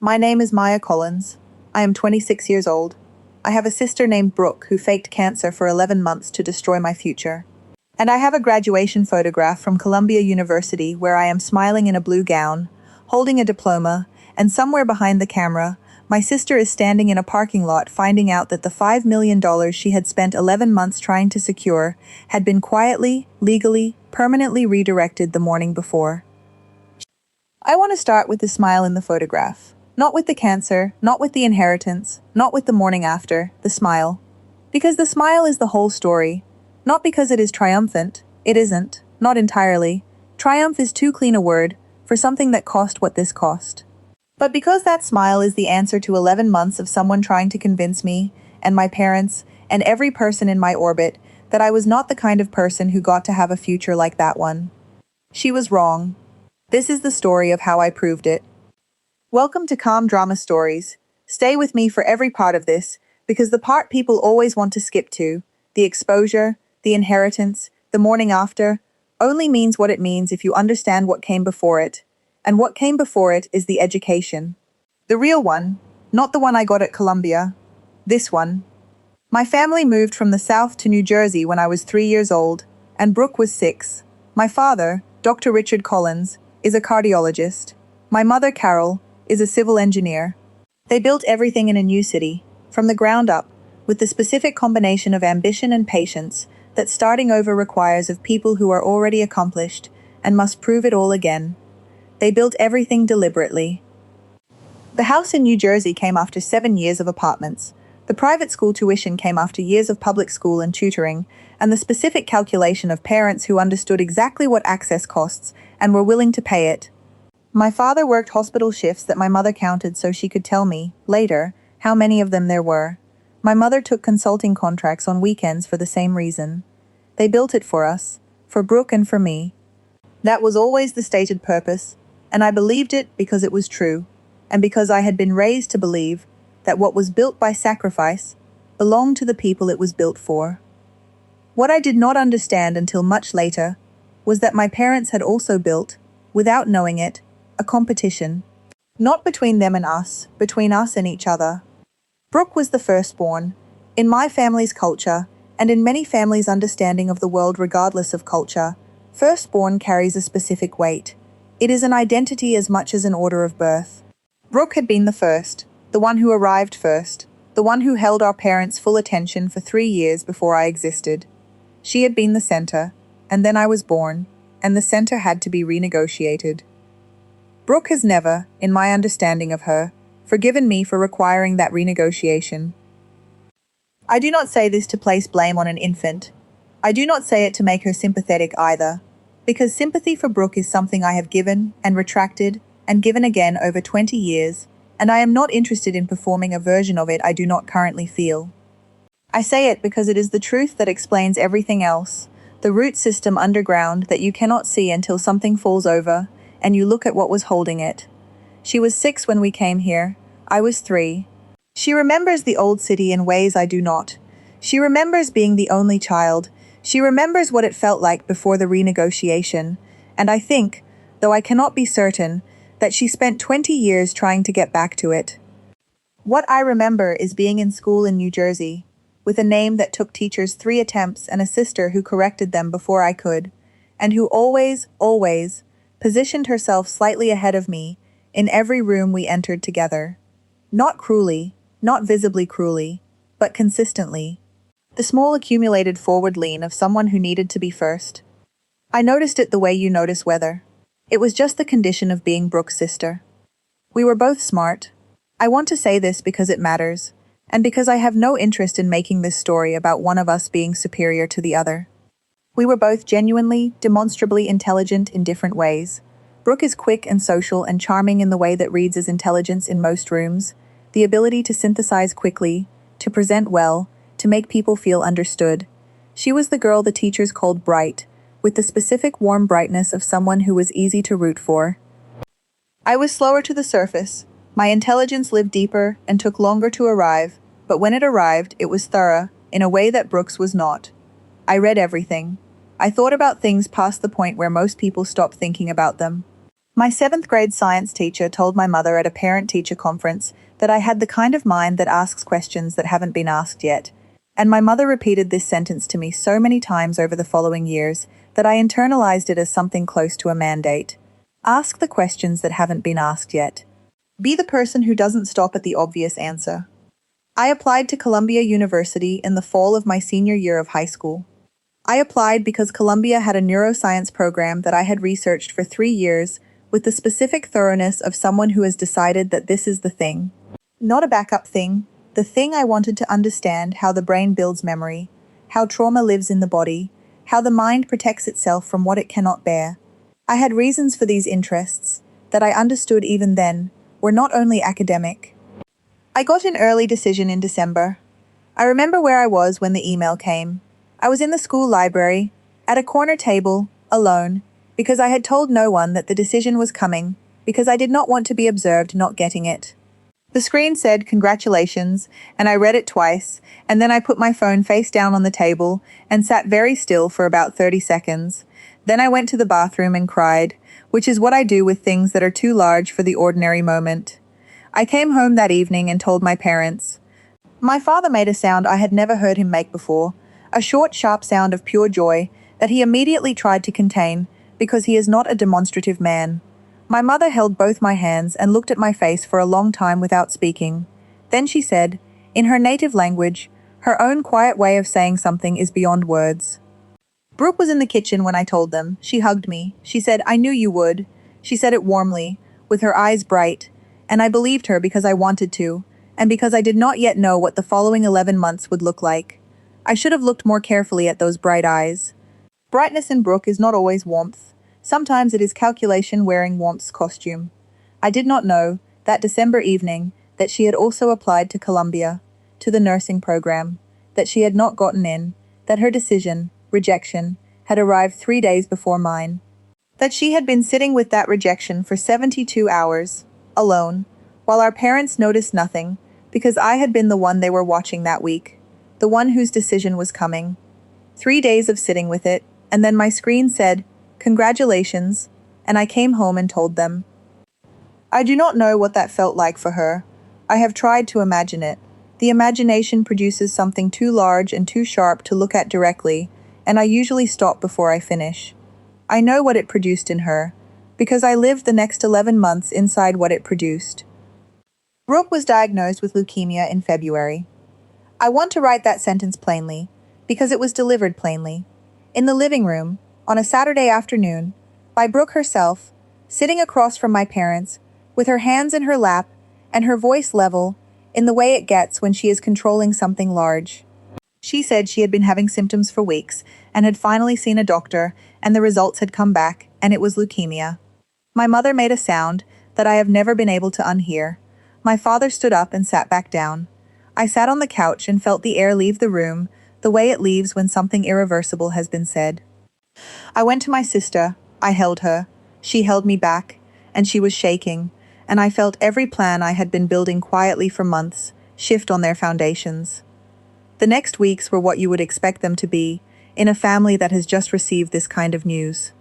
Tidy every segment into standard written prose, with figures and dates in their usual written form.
My name is Maya Collins. I am 26 years old. I have a sister named Brooke who faked cancer for 11 months to destroy my future. And I have a graduation photograph from Columbia University where I am smiling in a blue gown, holding a diploma, and somewhere behind the camera, my sister is standing in a parking lot finding out that the $5 million she had spent 11 months trying to secure had been quietly, legally, permanently redirected the morning before. I want to start with the smile in the photograph. Not with the cancer, not with the inheritance, not with the morning after, the smile. Because the smile is the whole story. Not because it is triumphant. It isn't. Not entirely. Triumph is too clean a word for something that cost what this cost. But because that smile is the answer to 11 months of someone trying to convince me, and my parents, and every person in my orbit, that I was not the kind of person who got to have a future like that one. She was wrong. This is the story of how I proved it. Welcome to Calm Drama Stories. Stay with me for every part of this, because the part people always want to skip to, the exposure, the inheritance, the morning after, only means what it means if you understand what came before it. And what came before it is the education. The real one, not the one I got at Columbia. This one. My family moved from the South to New Jersey when I was 3 years old, and Brooke was 6. My father, Dr. Richard Collins, is a cardiologist. My mother, Carol, is a civil engineer. They built everything in a new city, from the ground up, with the specific combination of ambition and patience that starting over requires of people who are already accomplished and must prove it all again. They built everything deliberately. The house in New Jersey came after 7 years of apartments. The private school tuition came after years of public school and tutoring, and the specific calculation of parents who understood exactly what access costs and were willing to pay it. My father worked hospital shifts that my mother counted so she could tell me, later, how many of them there were. My mother took consulting contracts on weekends for the same reason. They built it for us, for Brooke and for me. That was always the stated purpose, and I believed it because it was true, and because I had been raised to believe that what was built by sacrifice belonged to the people it was built for. What I did not understand until much later was that my parents had also built, without knowing it, a competition. Not between them and us, between us and each other. Brooke was the firstborn. In my family's culture, and in many families' understanding of the world regardless of culture, firstborn carries a specific weight. It is an identity as much as an order of birth. Brooke had been the first, the one who arrived first, the one who held our parents' full attention for 3 years before I existed. She had been the center, and then I was born, and the center had to be renegotiated. Brooke has never, in my understanding of her, forgiven me for requiring that renegotiation. I do not say this to place blame on an infant. I do not say it to make her sympathetic either, because sympathy for Brooke is something I have given and retracted and given again over 20 years, and I am not interested in performing a version of it I do not currently feel. I say it because it is the truth that explains everything else, the root system underground that you cannot see until something falls over, and you look at what was holding it. She was 6 when we came here. I was 3. She remembers the old city in ways I do not. She remembers being the only child. She remembers what it felt like before the renegotiation. And I think, though I cannot be certain, that she spent 20 years trying to get back to it. What I remember is being in school in New Jersey, with a name that took teachers 3 attempts and a sister who corrected them before I could, and who always, positioned herself slightly ahead of me in every room we entered together. Not cruelly, not visibly cruelly, but consistently. The small accumulated forward lean of someone who needed to be first. I noticed it the way you notice weather. It was just the condition of being Brooke's sister. We were both smart. I want to say this because it matters, and because I have no interest in making this story about one of us being superior to the other. We were both genuinely, demonstrably intelligent in different ways. Brooke is quick and social and charming in the way that reads as intelligence in most rooms, the ability to synthesize quickly, to present well, to make people feel understood. She was the girl the teachers called bright, with the specific warm brightness of someone who was easy to root for. I was slower to the surface. My intelligence lived deeper and took longer to arrive, but when it arrived, it was thorough, in a way that Brooke's was not. I read everything. I thought about things past the point where most people stop thinking about them. My 7th grade science teacher told my mother at a parent-teacher conference that I had the kind of mind that asks questions that haven't been asked yet. And my mother repeated this sentence to me so many times over the following years that I internalized it as something close to a mandate. Ask the questions that haven't been asked yet. Be the person who doesn't stop at the obvious answer. I applied to Columbia University in the fall of my senior year of high school. I applied because Columbia had a neuroscience program that I had researched for 3 years with the specific thoroughness of someone who has decided that this is the thing. Not a backup thing, the thing I wanted to understand how the brain builds memory, how trauma lives in the body, how the mind protects itself from what it cannot bear. I had reasons for these interests that I understood even then were not only academic. I got an early decision in December. I remember where I was when the email came. I was in the school library, at a corner table, alone, because I had told no one that the decision was coming, because I did not want to be observed not getting it. The screen said, "Congratulations," and I read it twice, and then I put my phone face down on the table and sat very still for about 30 seconds. Then I went to the bathroom and cried, which is what I do with things that are too large for the ordinary moment. I came home that evening and told my parents. My father made a sound I had never heard him make before, a short, sharp sound of pure joy that he immediately tried to contain because he is not a demonstrative man. My mother held both my hands and looked at my face for a long time without speaking. Then she said, in her native language, her own quiet way of saying something is beyond words. Brooke was in the kitchen when I told them. She hugged me. She said, "I knew you would." She said it warmly, with her eyes bright, and I believed her because I wanted to, and because I did not yet know what the following 11 months would look like. I should have looked more carefully at those bright eyes. Brightness in Brooke is not always warmth. Sometimes it is calculation wearing warmth's costume. I did not know, that December evening, that she had also applied to Columbia, to the nursing program, that she had not gotten in, that her decision, rejection, had arrived 3 days before mine. That she had been sitting with that rejection for 72 hours, alone, while our parents noticed nothing, because I had been the one they were watching that week, the one whose decision was coming. 3 days of sitting with it, and then my screen said, "Congratulations," and I came home and told them. I do not know what that felt like for her. I have tried to imagine it. The imagination produces something too large and too sharp to look at directly, and I usually stop before I finish. I know what it produced in her, because I lived the next 11 months inside what it produced. Brooke was diagnosed with leukemia in February. I want to write that sentence plainly, because it was delivered plainly. In the living room, on a Saturday afternoon, by Brooke herself, sitting across from my parents, with her hands in her lap, and her voice level, in the way it gets when she is controlling something large. She said she had been having symptoms for weeks, and had finally seen a doctor, and the results had come back, and it was leukemia. My mother made a sound that I have never been able to unhear. My father stood up and sat back down. I sat on the couch and felt the air leave the room, the way it leaves when something irreversible has been said. I went to my sister. I held her. She held me back, and she was shaking, and I felt every plan I had been building quietly for months shift on their foundations. The next weeks were what you would expect them to be in a family that has just received this kind of news.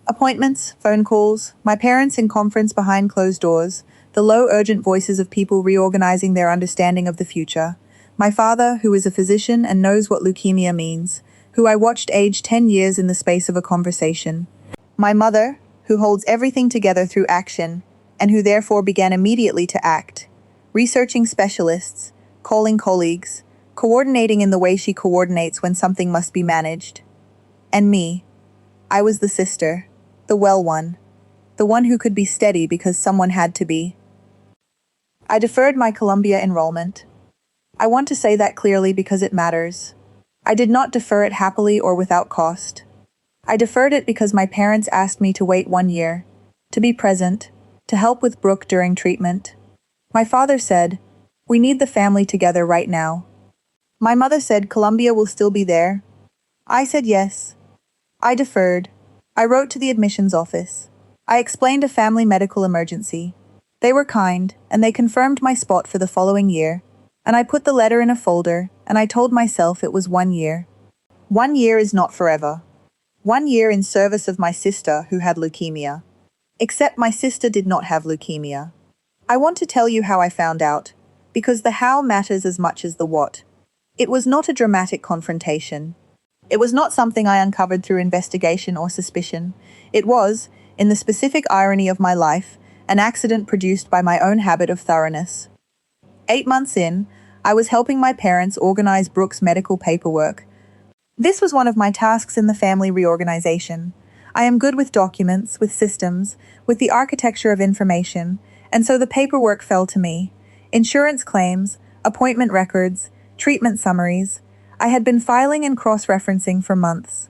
Appointments, phone calls, my parents in conference behind closed doors, the low urgent voices of people reorganizing their understanding of the future. My father, who is a physician and knows what leukemia means, who I watched age 10 years in the space of a conversation. My mother, who holds everything together through action, and who therefore began immediately to act, researching specialists, calling colleagues, coordinating in the way she coordinates when something must be managed. And me. I was the sister, the well one, the one who could be steady because someone had to be. I deferred my Columbia enrollment. I want to say that clearly because it matters. I did not defer it happily or without cost. I deferred it because my parents asked me to wait 1 year, to be present, to help with Brooke during treatment. My father said, "We need the family together right now." My mother said Columbia will still be there. I said yes. I deferred. I wrote to the admissions office. I explained a family medical emergency. They were kind, and they confirmed my spot for the following year, and I put the letter in a folder, and I told myself it was 1 year. 1 year is not forever. 1 year in service of my sister who had leukemia. Except my sister did not have leukemia. I want to tell you how I found out, because the how matters as much as the what. It was not a dramatic confrontation. It was not something I uncovered through investigation or suspicion. It was, in the specific irony of my life, an accident produced by my own habit of thoroughness. 8 months in, I was helping my parents organize Brooke's medical paperwork. This was one of my tasks in the family reorganization. I am good with documents, with systems, with the architecture of information, and so the paperwork fell to me. Insurance claims, appointment records, treatment summaries. I had been filing and cross-referencing for months.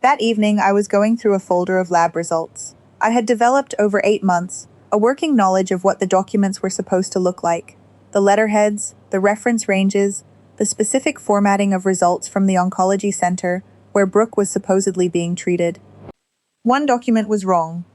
That evening, I was going through a folder of lab results. I had developed over 8 months a working knowledge of what the documents were supposed to look like. The letterheads, the reference ranges, the specific formatting of results from the oncology center where Brooke was supposedly being treated. One document was wrong.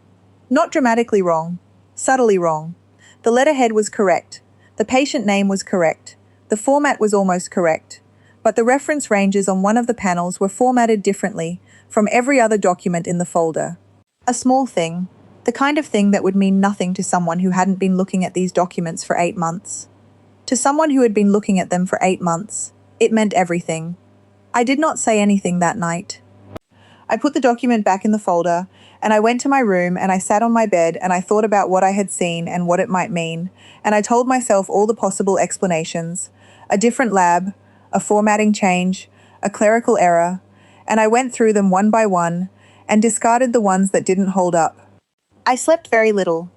Not dramatically wrong, subtly wrong. The letterhead was correct. The patient name was correct. The format was almost correct. But the reference ranges on one of the panels were formatted differently from every other document in the folder. A small thing, the kind of thing that would mean nothing to someone who hadn't been looking at these documents for 8 months. To someone who had been looking at them for 8 months, it meant everything. I did not say anything that night. I put the document back in the folder, and I went to my room and I sat on my bed and I thought about what I had seen and what it might mean, and I told myself all the possible explanations. A different lab, a formatting change, a clerical error, and I went through them one by one and discarded the ones that didn't hold up. I slept very little.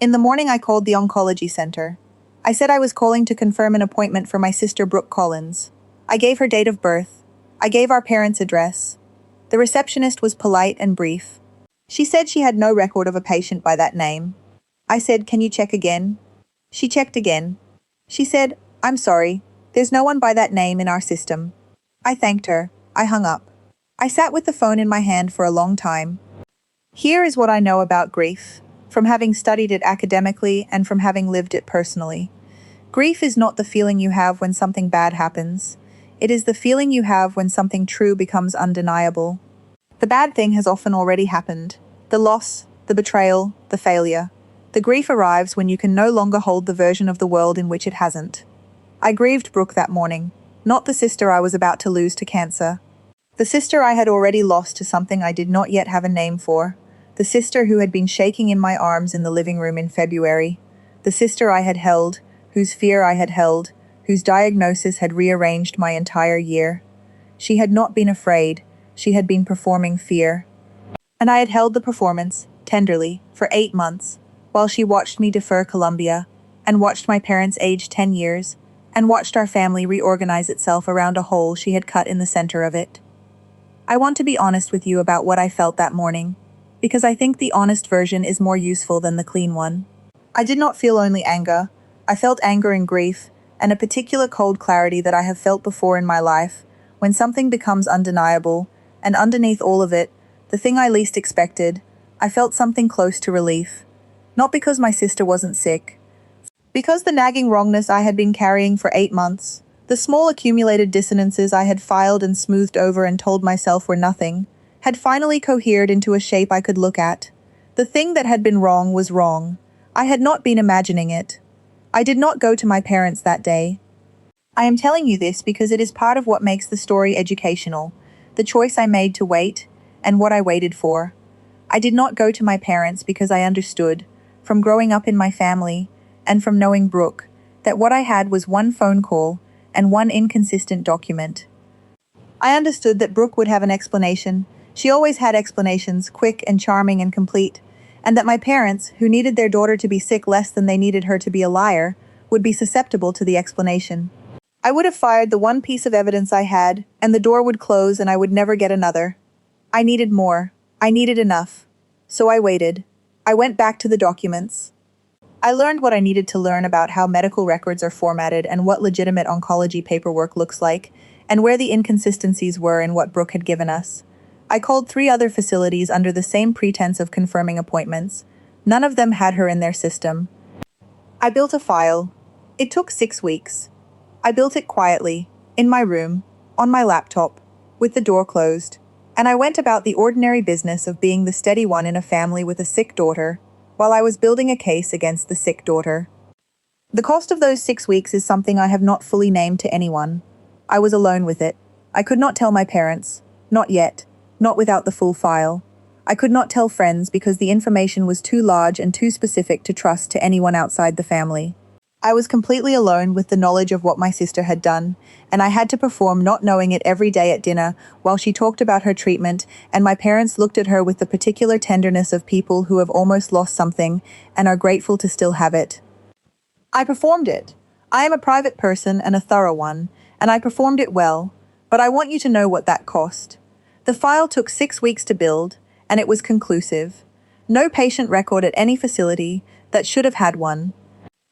In the morning I called the oncology center. I said I was calling to confirm an appointment for my sister Brooke Collins. I gave her date of birth. I gave our parents' address. The receptionist was polite and brief. She said she had no record of a patient by that name. I said, "Can you check again?" She checked again. She said, "I'm sorry, there's no one by that name in our system." I thanked her. I hung up. I sat with the phone in my hand for a long time. Here is what I know about grief, from having studied it academically and from having lived it personally. Grief is not the feeling you have when something bad happens. It is the feeling you have when something true becomes undeniable. The bad thing has often already happened. The loss, the betrayal, the failure. The grief arrives when you can no longer hold the version of the world in which it hasn't. I grieved Brooke that morning, not the sister I was about to lose to cancer. The sister I had already lost to something I did not yet have a name for. The sister who had been shaking in my arms in the living room in February. The sister I had held, whose fear I had held, whose diagnosis had rearranged my entire year. She had not been afraid, she had been performing fear. And I had held the performance, tenderly, for 8 months, while she watched me defer Columbia, and watched my parents age 10 years, and watched our family reorganize itself around a hole she had cut in the center of it. I want to be honest with you about what I felt that morning, because I think the honest version is more useful than the clean one. I did not feel only anger. I felt anger and grief, and a particular cold clarity that I have felt before in my life, when something becomes undeniable, and underneath all of it, the thing I least expected, I felt something close to relief. Not because my sister wasn't sick. Because the nagging wrongness I had been carrying for 8 months, the small accumulated dissonances I had filed and smoothed over and told myself were nothing, had finally cohered into a shape I could look at. The thing that had been wrong was wrong. I had not been imagining it. I did not go to my parents that day. I am telling you this because it is part of what makes the story educational, the choice I made to wait, and what I waited for. I did not go to my parents because I understood, from growing up in my family, and from knowing Brooke, that what I had was one phone call and one inconsistent document. I understood that Brooke would have an explanation. She always had explanations, quick and charming and complete, and that my parents, who needed their daughter to be sick less than they needed her to be a liar, would be susceptible to the explanation. I would have fired the one piece of evidence I had, and the door would close and I would never get another. I needed more. I needed enough. So I waited. I went back to the documents. I learned what I needed to learn about how medical records are formatted and what legitimate oncology paperwork looks like, and where the inconsistencies were in what Brooke had given us. I called 3 other facilities under the same pretense of confirming appointments. None of them had her in their system. I built a file. It took 6 weeks. I built it quietly, in my room, on my laptop, with the door closed. And I went about the ordinary business of being the steady one in a family with a sick daughter, while I was building a case against the sick daughter. The cost of those 6 weeks is something I have not fully named to anyone. I was alone with it. I could not tell my parents, not yet, not without the full file. I could not tell friends because the information was too large and too specific to trust to anyone outside the family. I was completely alone with the knowledge of what my sister had done, and I had to perform not knowing it every day at dinner while she talked about her treatment, and my parents looked at her with the particular tenderness of people who have almost lost something and are grateful to still have it. I performed it. I am a private person and a thorough one, and I performed it well, but I want you to know what that cost. The file took 6 weeks to build, and it was conclusive. No patient record at any facility that should have had one.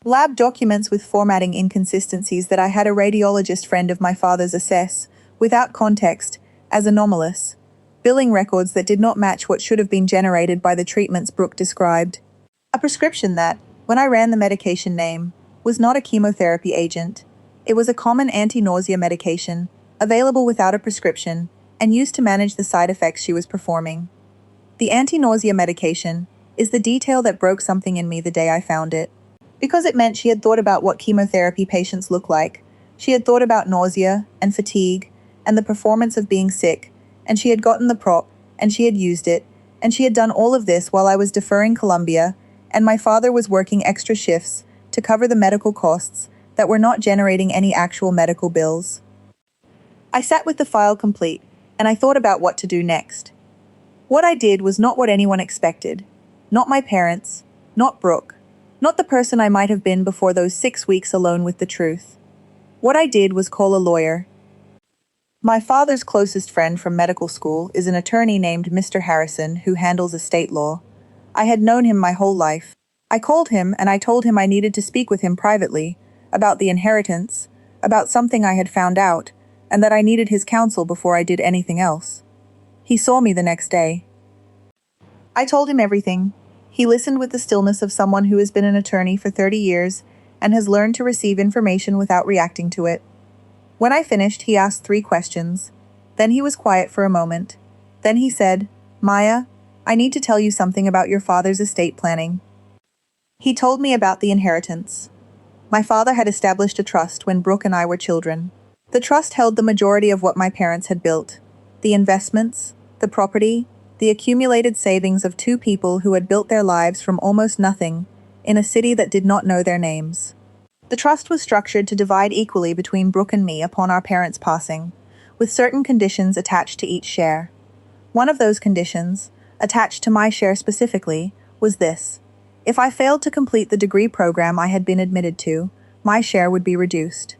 Lab documents with formatting inconsistencies that I had a radiologist friend of my father's assess, without context, as anomalous. Billing records that did not match what should have been generated by the treatments Brooke described. A prescription that, when I ran the medication name, was not a chemotherapy agent. It was a common anti-nausea medication, available without a prescription, and used to manage the side effects she was performing. The anti-nausea medication is the detail that broke something in me the day I found it. Because it meant she had thought about what chemotherapy patients look like. She had thought about nausea and fatigue and the performance of being sick, and she had gotten the prop, and she had used it, and she had done all of this while I was deferring Columbia, and my father was working extra shifts to cover the medical costs that were not generating any actual medical bills. I sat with the file complete, and I thought about what to do next. What I did was not what anyone expected. Not my parents, not Brooke. Not the person I might have been before those 6 weeks alone with the truth. What I did was call a lawyer. My father's closest friend from medical school is an attorney named Mr. Harrison who handles estate law. I had known him my whole life. I called him and I told him I needed to speak with him privately, about the inheritance, about something I had found out, and that I needed his counsel before I did anything else. He saw me the next day. I told him everything. He listened with the stillness of someone who has been an attorney for 30 years and has learned to receive information without reacting to it. When I finished, he asked 3 questions. Then he was quiet for a moment. Then he said, "Maya, I need to tell you something about your father's estate planning." He told me about the inheritance. My father had established a trust when Brooke and I were children. The trust held the majority of what my parents had built. The investments, the property, the accumulated savings of 2 people who had built their lives from almost nothing, in a city that did not know their names. The trust was structured to divide equally between Brooke and me upon our parents' passing, with certain conditions attached to each share. One of those conditions, attached to my share specifically, was this. If I failed to complete the degree program I had been admitted to, my share would be reduced.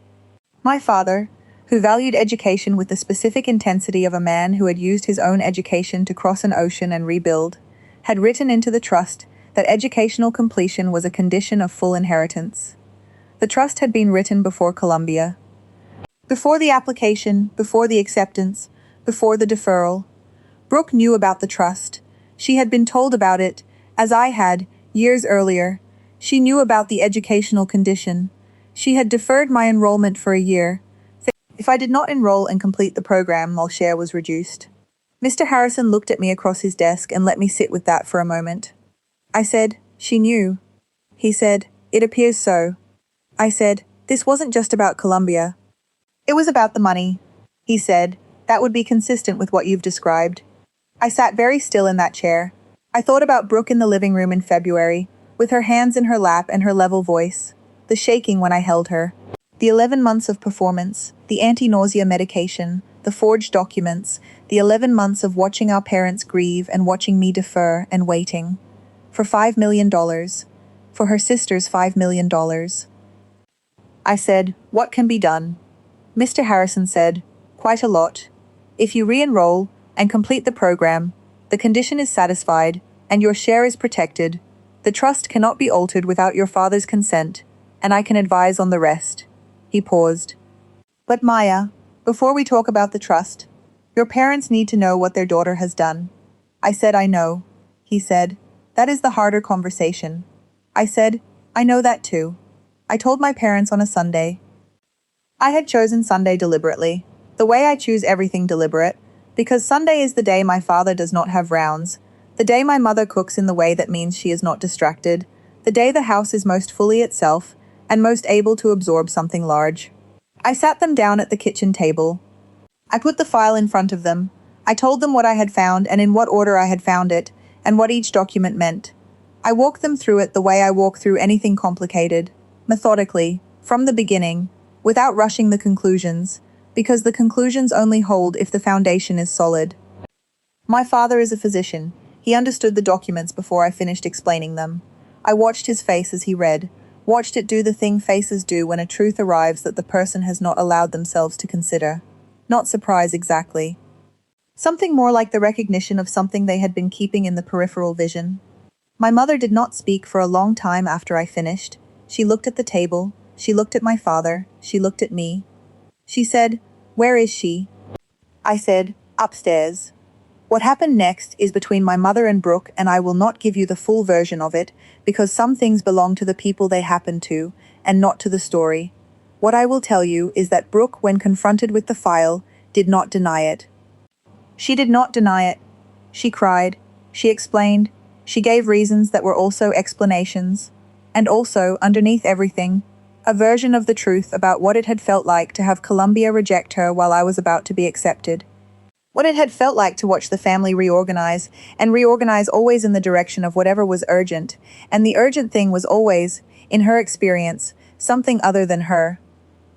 My father, who valued education with the specific intensity of a man who had used his own education to cross an ocean and rebuild, had written into the trust that educational completion was a condition of full inheritance. The trust had been written before Columbia. Before the application, before the acceptance, before the deferral. Brooke knew about the trust. She had been told about it, as I had, years earlier. She knew about the educational condition. She had deferred my enrollment for a year. If I did not enroll and complete the program, my share was reduced. Mr. Harrison looked at me across his desk and let me sit with that for a moment. I said, "She knew." He said, "It appears so." I said, "This wasn't just about Columbia. It was about the money." He said, "That would be consistent with what you've described." I sat very still in that chair. I thought about Brooke in the living room in February, with her hands in her lap and her level voice, the shaking when I held her. The 11 months of performance, the anti-nausea medication, the forged documents, the 11 months of watching our parents grieve and watching me defer and waiting. For $5 million. For her sister's $5 million. I said, "What can be done?" Mr. Harrison said, "Quite a lot. If you re-enroll and complete the program, the condition is satisfied and your share is protected. The trust cannot be altered without your father's consent, and I can advise on the rest." He paused. "But Maya, before we talk about the trust, your parents need to know what their daughter has done." I said, "I know." He said, "That is the harder conversation." I said, "I know that too." I told my parents on a Sunday. I had chosen Sunday deliberately, the way I choose everything deliberate, Because Sunday is the day my father does not have rounds, the day my mother cooks in the way that means she is not distracted, the day the house is most fully itself and most able to absorb something large. I sat them down at the kitchen table. I put the file in front of them. I told them what I had found and in what order I had found it, and what each document meant. I walked them through it the way I walk through anything complicated, methodically, from the beginning, without rushing the conclusions, because the conclusions only hold if the foundation is solid. My father is a physician. He understood the documents before I finished explaining them. I watched his face as he read, watched it do the thing faces do when a truth arrives that the person has not allowed themselves to consider. Not surprise exactly. Something more like the recognition of something they had been keeping in the peripheral vision. My mother did not speak for a long time after I finished. She looked at the table, she looked at my father, she looked at me. She said, "Where is she?" I said, "Upstairs." What happened next is between my mother and Brooke, and I will not give you the full version of it, because some things belong to the people they happen to, and not to the story. What I will tell you is that Brooke, when confronted with the file, did not deny it. She did not deny it. She cried. She explained. She gave reasons that were also explanations. And also, underneath everything, a version of the truth about what it had felt like to have Columbia reject her while I was about to be accepted. What it had felt like to watch the family reorganize, and reorganize always in the direction of whatever was urgent, and the urgent thing was always, in her experience, something other than her.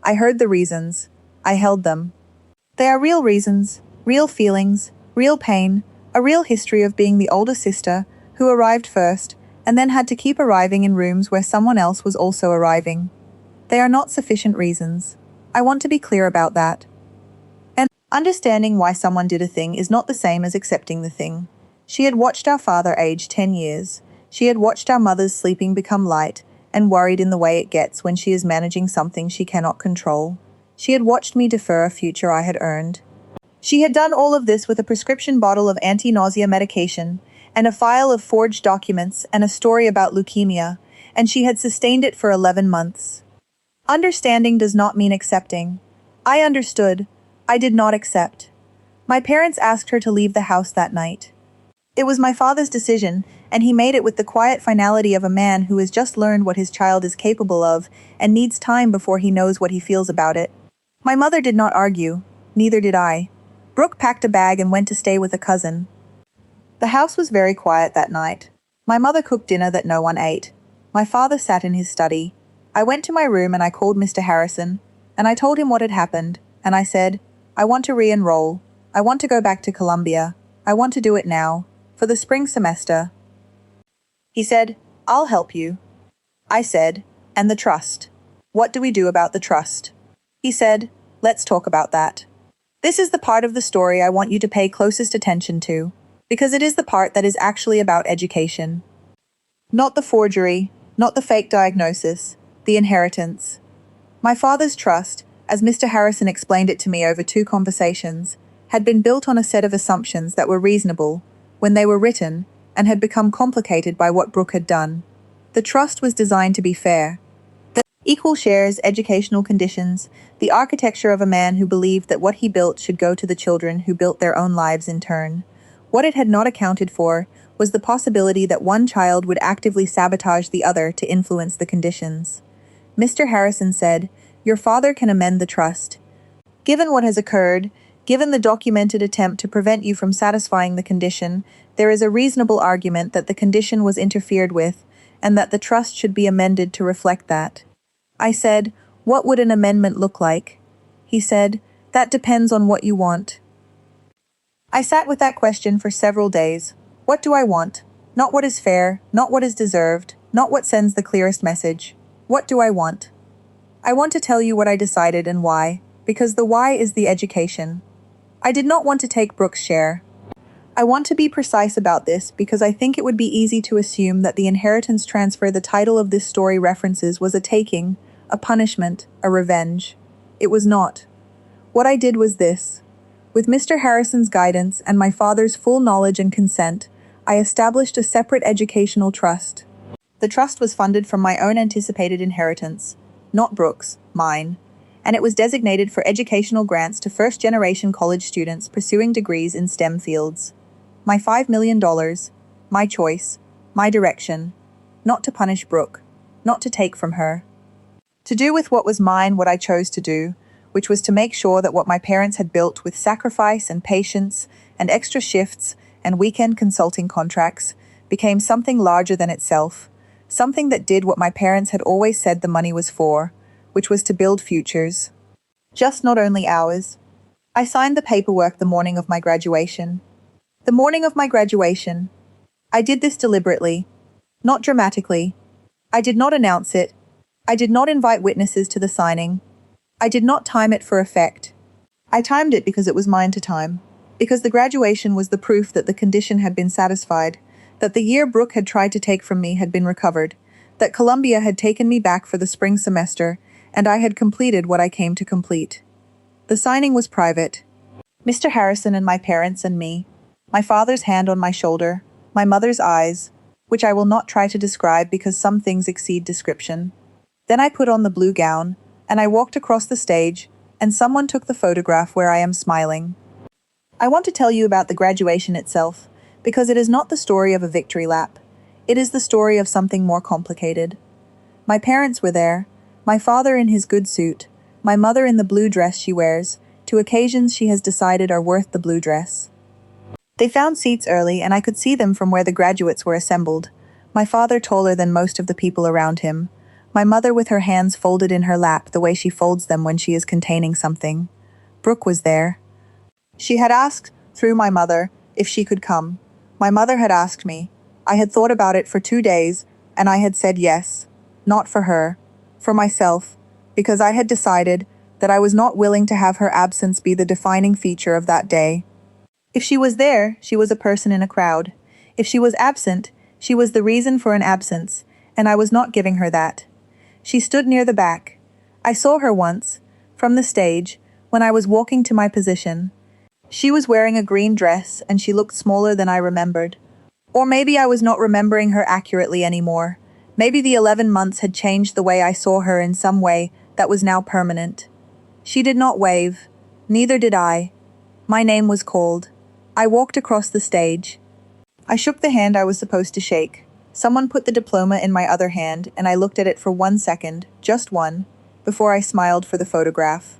I heard the reasons. I held them. They are real reasons, real feelings, real pain, a real history of being the older sister who arrived first, and then had to keep arriving in rooms where someone else was also arriving. They are not sufficient reasons. I want to be clear about that. Understanding why someone did a thing is not the same as accepting the thing. She had watched our father age 10 years. She had watched our mother's sleeping become light and worried in the way it gets when she is managing something she cannot control. She had watched me defer a future I had earned. She had done all of this with a prescription bottle of anti-nausea medication and a file of forged documents and a story about leukemia, and she had sustained it for 11 months. Understanding does not mean accepting. I understood. I did not accept. My parents asked her to leave the house that night. It was my father's decision, and he made it with the quiet finality of a man who has just learned what his child is capable of and needs time before he knows what he feels about it. My mother did not argue, neither did I. Brooke packed a bag and went to stay with a cousin. The house was very quiet that night. My mother cooked dinner that no one ate. My father sat in his study. I went to my room and I called Mr. Harrison, and I told him what had happened, and I said, "I want to re-enroll. I want to go back to Columbia. I want to do it now, for the spring semester." He said, "I'll help you." I said, "And the trust? What do we do about the trust?" He said, "Let's talk about that. This is the part of the story I want you to pay closest attention to, because it is the part that is actually about education. Not the forgery, not the fake diagnosis, the inheritance. My father's trust, as Mr. Harrison explained it to me over 2 conversations, had been built on a set of assumptions that were reasonable when they were written and had become complicated by what Brooke had done. The trust was designed to be fair. The equal shares, educational conditions, the architecture of a man who believed that what he built should go to the children who built their own lives in turn. What it had not accounted for was the possibility that one child would actively sabotage the other to influence the conditions. Mr. Harrison said, "Your father can amend the trust. Given what has occurred, given the documented attempt to prevent you from satisfying the condition, there is a reasonable argument that the condition was interfered with and that the trust should be amended to reflect that." I said, "What would an amendment look like?" He said, "That depends on what you want." I sat with that question for several days. What do I want? Not what is fair, not what is deserved, not what sends the clearest message. What do I want? I want to tell you what I decided and why, because the why is the education. I did not want to take Brooke's share. I want to be precise about this because I think it would be easy to assume that the inheritance transfer the title of this story references was a taking, a punishment, a revenge. It was not. What I did was this. With Mr. Harrison's guidance and my father's full knowledge and consent, I established a separate educational trust. The trust was funded from my own anticipated inheritance, not Brooke's, mine. and it was designated for educational grants to first-generation college students pursuing degrees in STEM fields. My $5 million, my choice, my direction, not to punish Brooke, not to take from her. To do with what was mine what I chose to do, which was to make sure that what my parents had built with sacrifice and patience and extra shifts and weekend consulting contracts became something larger than itself, something that did what my parents had always said the money was for, which was to build futures. Just not only ours. I signed the paperwork the morning of my graduation. The morning of my graduation. I did this deliberately, not dramatically. I did not announce it. I did not invite witnesses to the signing. I did not time it for effect. I timed it because it was mine to time, because the graduation was the proof that the condition had been satisfied, that the year Brooke had tried to take from me had been recovered, that Columbia had taken me back for the spring semester, and I had completed what I came to complete. The signing was private. Mr. Harrison and my parents and me, my father's hand on my shoulder, my mother's eyes, which I will not try to describe because some things exceed description. Then I put on the blue gown, and I walked across the stage, and someone took the photograph where I am smiling. I want to tell you about the graduation itself, because it is not the story of a victory lap. It is the story of something more complicated. My parents were there, my father in his good suit, my mother in the blue dress she wears, to occasions she has decided are worth the blue dress. They found seats early, and I could see them from where the graduates were assembled, my father taller than most of the people around him, my mother with her hands folded in her lap the way she folds them when she is containing something. Brooke was there. She had asked, through my mother, if she could come. My mother had asked me. I had thought about it for 2 days, and I had said yes. Not for her. For myself. Because I had decided that I was not willing to have her absence be the defining feature of that day. If she was there, she was a person in a crowd. If she was absent, she was the reason for an absence, and I was not giving her that. She stood near the back. I saw her once, from the stage, when I was walking to my position. She was wearing a green dress, and she looked smaller than I remembered. Or maybe I was not remembering her accurately anymore. Maybe the 11 months had changed the way I saw her in some way that was now permanent. She did not wave. Neither did I. My name was called. I walked across the stage. I shook the hand I was supposed to shake. Someone put the diploma in my other hand, and I looked at it for 1 second, just one, before I smiled for the photograph.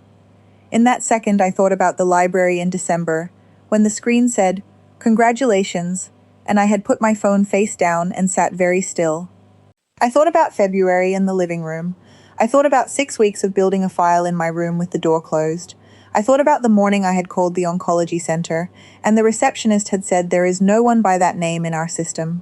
In that second, I thought about the library in December, when the screen said, "Congratulations," and I had put my phone face down and sat very still. I thought about February in the living room. I thought about 6 weeks of building a file in my room with the door closed. I thought about the morning I had called the oncology center, and the receptionist had said there is no one by that name in our system.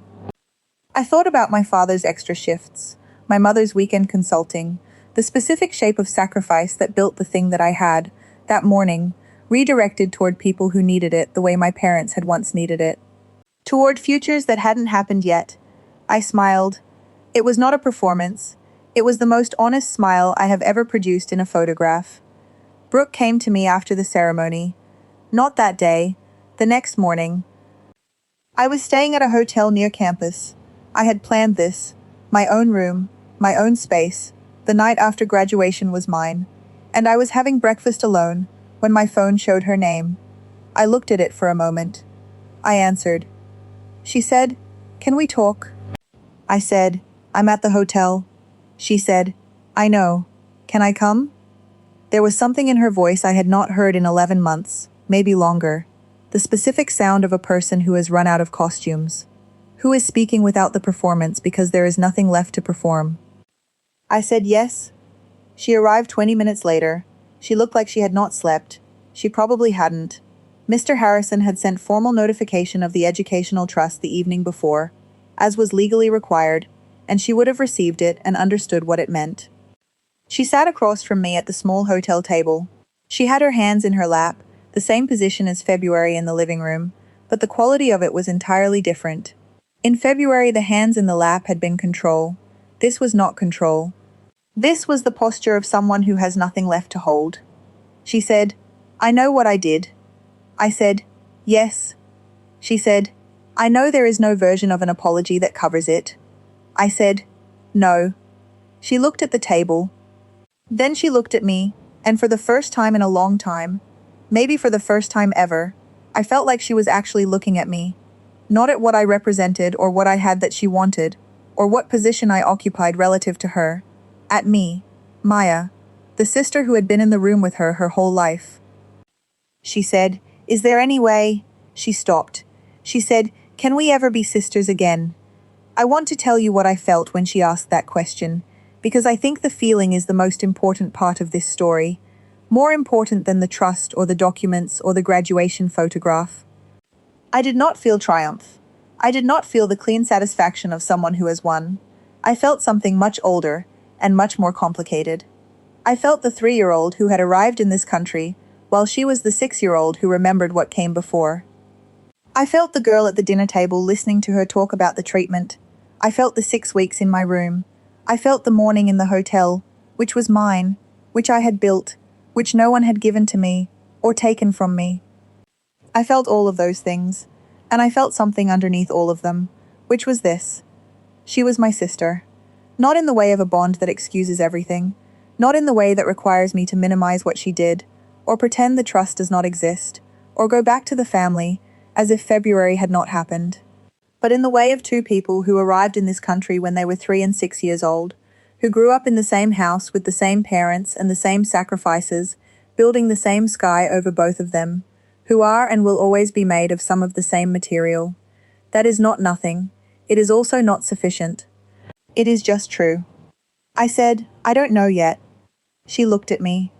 I thought about my father's extra shifts, my mother's weekend consulting, the specific shape of sacrifice that built the thing that I had, that morning, redirected toward people who needed it the way my parents had once needed it. Toward futures that hadn't happened yet. I smiled. It was not a performance. It was the most honest smile I have ever produced in a photograph. Brooke came to me after the ceremony. Not that day. The next morning. I was staying at a hotel near campus. I had planned this. My own room, my own space. The night after graduation was mine. And I was having breakfast alone when my phone showed her name. I looked at it for a moment. I answered. She said, "Can we talk?" I said, "I'm at the hotel." She said, "I know. Can I come?" There was something in her voice I had not heard in 11 months, maybe longer. The specific sound of a person who has run out of costumes. Who is speaking without the performance because there is nothing left to perform. I said yes. She arrived 20 minutes later. She looked like she had not slept. She probably hadn't. Mr. Harrison had sent formal notification of the educational trust the evening before, as was legally required, and she would have received it and understood what it meant. She sat across from me at the small hotel table. She had her hands in her lap, the same position as February in the living room, but the quality of it was entirely different. In February, the hands in the lap had been control. This was not control. This was the posture of someone who has nothing left to hold. She said, "I know what I did." I said, "Yes." She said, "I know there is no version of an apology that covers it." I said, "No." She looked at the table. Then she looked at me. And for the first time in a long time, maybe for the first time ever, I felt like she was actually looking at me. Not at what I represented or what I had that she wanted, or what position I occupied relative to her. At me, Maya, the sister who had been in the room with her whole life. She said, "Is there any way?" She stopped. She said, "Can we ever be sisters again?" I want to tell you what I felt when she asked that question, because I think the feeling is the most important part of this story, more important than the trust or the documents or the graduation photograph. I did not feel triumph. I did not feel the clean satisfaction of someone who has won. I felt something much older and much more complicated. I felt the 3-year-old who had arrived in this country, while she was the 6-year-old who remembered what came before. I felt the girl at the dinner table listening to her talk about the treatment. I felt the 6 weeks in my room. I felt the morning in the hotel, which was mine, which I had built, which no one had given to me or taken from me. I felt all of those things, and I felt something underneath all of them, which was this. She was my sister. Not in the way of a bond that excuses everything, not in the way that requires me to minimize what she did, or pretend the trust does not exist, or go back to the family as if February had not happened, but in the way of two people who arrived in this country when they were 3 and 6 years old, who grew up in the same house with the same parents and the same sacrifices, building the same sky over both of them, who are and will always be made of some of the same material. That is not nothing. It is also not sufficient. It is just true. I said, "I don't know yet." She looked at me.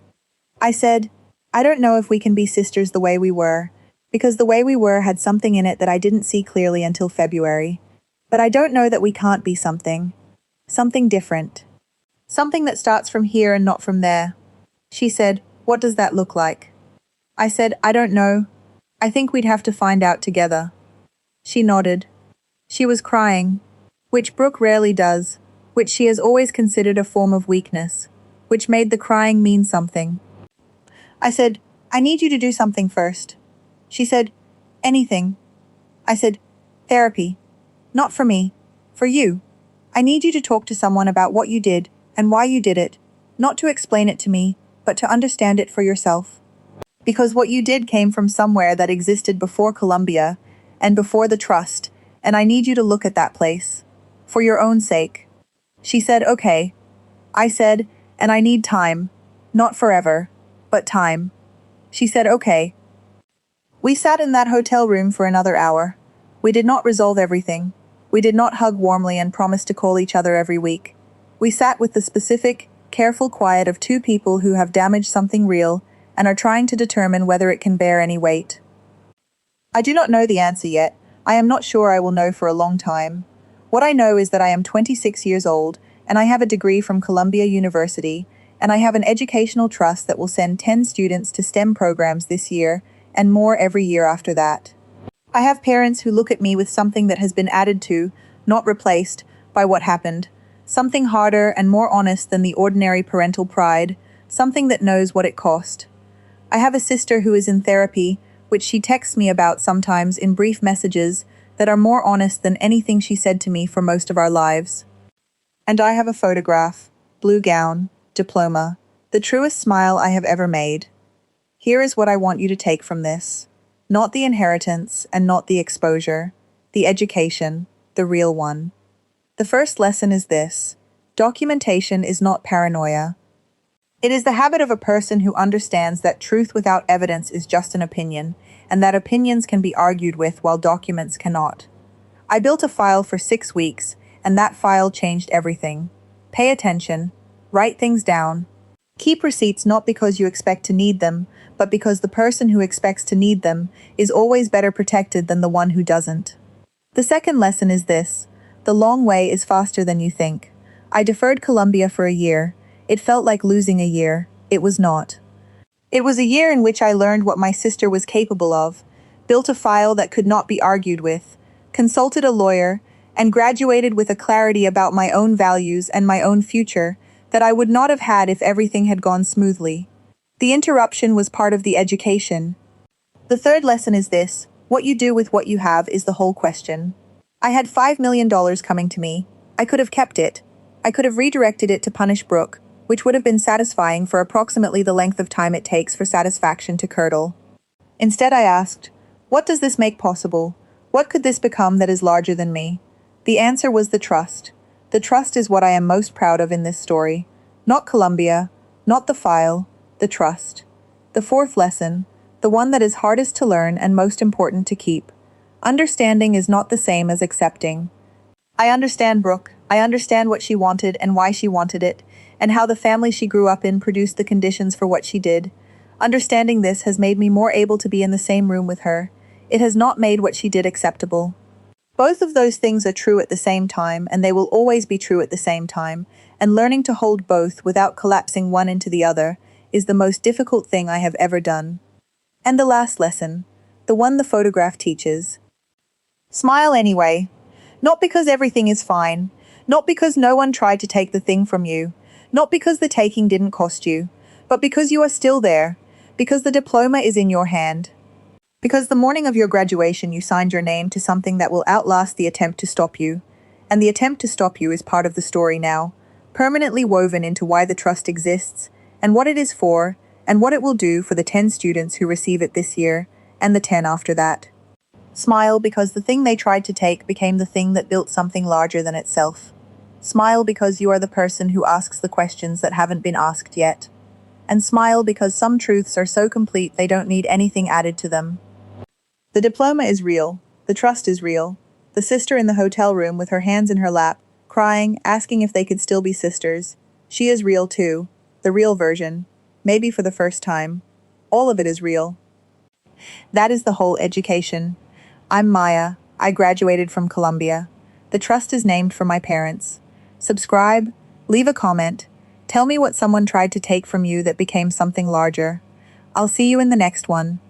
I said, "I don't know if we can be sisters the way we were, because the way we were had something in it that I didn't see clearly until February. But I don't know that we can't be something different. Something that starts from here and not from there." She said, "What does that look like?" I said, "I don't know. I think we'd have to find out together." She nodded. She was crying, which Brooke rarely does, which she has always considered a form of weakness, which made the crying mean something. I said, "I need you to do something first." She said, "Anything." I said, "Therapy. Not for me. For you. I need you to talk to someone about what you did and why you did it, not to explain it to me, but to understand it for yourself. Because what you did came from somewhere that existed before Columbia and before the trust, and I need you to look at that place. For your own sake." She said, "Okay." I said, "And I need time. Not forever, but time." She said, "Okay." We sat in that hotel room for another hour. We did not resolve everything. We did not hug warmly and promise to call each other every week. We sat with the specific, careful quiet of two people who have damaged something real and are trying to determine whether it can bear any weight. I do not know the answer yet. I am not sure I will know for a long time. What I know is that I am 26 years old, and I have a degree from Columbia University, and I have an educational trust that will send 10 students to STEM programs this year, and more every year after that. I have parents who look at me with something that has been added to, not replaced, by what happened. Something harder and more honest than the ordinary parental pride, something that knows what it cost. I have a sister who is in therapy, which she texts me about sometimes in brief messages that are more honest than anything she said to me for most of our lives. And I have a photograph, blue gown, diploma, the truest smile I have ever made. Here is what I want you to take from this. Not the inheritance and not the exposure, the education, the real one. The first lesson is this: documentation is not paranoia. It is the habit of a person who understands that truth without evidence is just an opinion, and that opinions can be argued with while documents cannot. I built a file for 6 weeks, and that file changed everything. Pay attention, write things down. Keep receipts not because you expect to need them, but because the person who expects to need them is always better protected than the one who doesn't. The second lesson is this: the long way is faster than you think. I deferred Columbia for a year. It felt like losing a year. It was not. It was a year in which I learned what my sister was capable of, built a file that could not be argued with, consulted a lawyer, and graduated with a clarity about my own values and my own future that I would not have had if everything had gone smoothly. The interruption was part of the education. The third lesson is this: what you do with what you have is the whole question. I had $5 million coming to me. I could have kept it. I could have redirected it to punish Brooke, which would have been satisfying for approximately the length of time it takes for satisfaction to curdle. Instead, I asked, what does this make possible? What could this become that is larger than me? The answer was the trust. The trust is what I am most proud of in this story. Not Columbia, not the file, the trust. The fourth lesson, the one that is hardest to learn and most important to keep. Understanding is not the same as accepting. I understand Brooke. I understand what she wanted and why she wanted it, and how the family she grew up in produced the conditions for what she did. Understanding this has made me more able to be in the same room with her. It has not made what she did acceptable. Both of those things are true at the same time, and they will always be true at the same time, and learning to hold both without collapsing one into the other is the most difficult thing I have ever done. And the last lesson, the one the photograph teaches. Smile anyway. Not because everything is fine, not because no one tried to take the thing from you, not because the taking didn't cost you, but because you are still there, because the diploma is in your hand. Because the morning of your graduation you signed your name to something that will outlast the attempt to stop you. And the attempt to stop you is part of the story now, permanently woven into why the trust exists, and what it is for, and what it will do for the 10 students who receive it this year, and the 10 after that. Smile because the thing they tried to take became the thing that built something larger than itself. Smile because you are the person who asks the questions that haven't been asked yet. And smile because some truths are so complete they don't need anything added to them. The diploma is real. The trust is real. The sister in the hotel room with her hands in her lap, crying, asking if they could still be sisters. She is real too. The real version. Maybe for the first time. All of it is real. That is the whole education. I'm Maya. I graduated from Columbia. The trust is named for my parents. Subscribe, leave a comment, tell me what someone tried to take from you that became something larger. I'll see you in the next one.